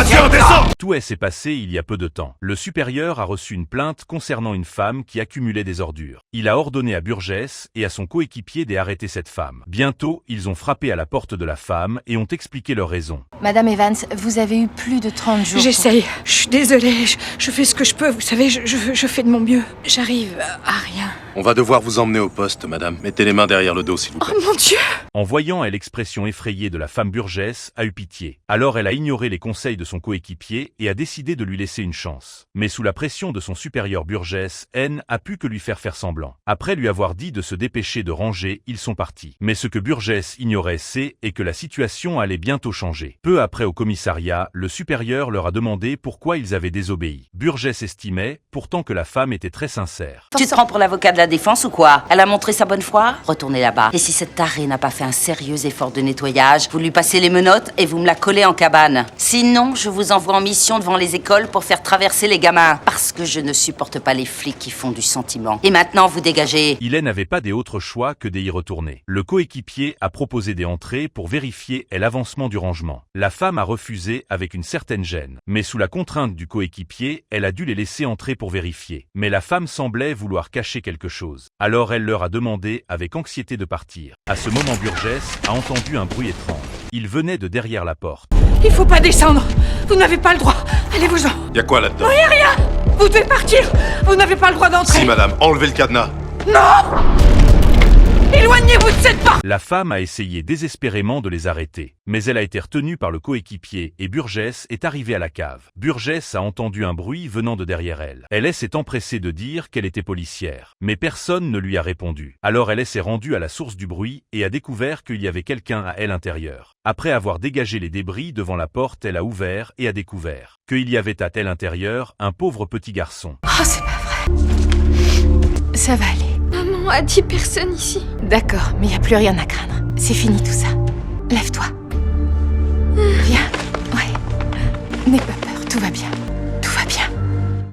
Tiens, descends! Tout s'est passé il y a peu de temps. Le supérieur a reçu une plainte concernant une femme qui accumulait des ordures. Il a ordonné à Burgess et à son coéquipier d'arrêter cette femme. Bientôt, ils ont frappé à la porte de la femme et ont expliqué leurs raisons. Madame Evans, vous avez eu plus de 30 jours. J'essaye. Je suis désolée. Je fais ce que je peux. Vous savez, je fais de mon mieux. J'arrive à rien. On va devoir vous emmener au poste, madame. Mettez les mains derrière le dos, s'il vous plaît. Oh mon Dieu! En voyant l'expression effrayée de la femme Burgess, a eu pitié. Alors elle a ignoré les conseils de son coéquipier et a décidé de lui laisser une chance. Mais sous la pression de son supérieur Burgess, N a pu que lui faire semblant. Après lui avoir dit de se dépêcher de ranger, ils sont partis. Mais ce que Burgess ignorait, c'est que la situation allait bientôt changer. Peu après au commissariat, le supérieur leur a demandé pourquoi ils avaient désobéi. Burgess estimait pourtant que la femme était très sincère. Tu te prends pour l'avocat de la défense ou quoi? Elle a montré sa bonne foi? Retournez là-bas. Et si cette tarée n'a pas fait un sérieux effort de nettoyage, vous lui passez les menottes et vous me la collez en cabane. Sinon, je vous envoie en mission devant les écoles pour faire traverser les gamins. Parce que je ne supporte pas les flics qui font du sentiment. Et maintenant, vous dégagez. Il n'avait pas d'autre choix que d'y retourner. Le coéquipier a proposé des entrées pour vérifier l'avancement du rangement. La femme a refusé avec une certaine gêne. Mais sous la contrainte du coéquipier, elle a dû les laisser entrer pour vérifier. Mais la femme semblait vouloir cacher quelque chose. Alors elle leur a demandé avec anxiété de partir. À ce moment, Burgess a entendu un bruit étrange. Il venait de derrière la porte. Il faut pas descendre. Vous n'avez pas le droit. Allez-vous-en. Y'a quoi là-dedans? Il y a rien. Vous devez partir. Vous n'avez pas le droit d'entrer. Si, madame, enlevez le cadenas. Non! Éloignez-vous de cette porte! La femme a essayé désespérément de les arrêter, mais elle a été retenue par le coéquipier et Burgess est arrivé à la cave. Burgess a entendu un bruit venant de derrière elle. Elle s'est empressée de dire qu'elle était policière, mais personne ne lui a répondu. Alors elle s'est rendue à la source du bruit et a découvert qu'il y avait quelqu'un à l'intérieur. Après avoir dégagé les débris devant la porte, elle a ouvert et a découvert qu'il y avait à l'intérieur un pauvre petit garçon. Oh, c'est pas vrai. Ça va aller. Maman a dit personne ici. D'accord, mais y a plus rien à craindre. C'est fini tout ça. Lève-toi.